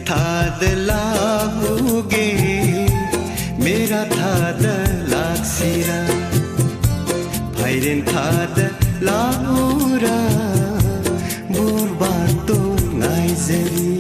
थाद लाहुगे मेरा थाद लाक्सिरा भाइरेन थाद लाहुरा बुरबार तो नाइजेरी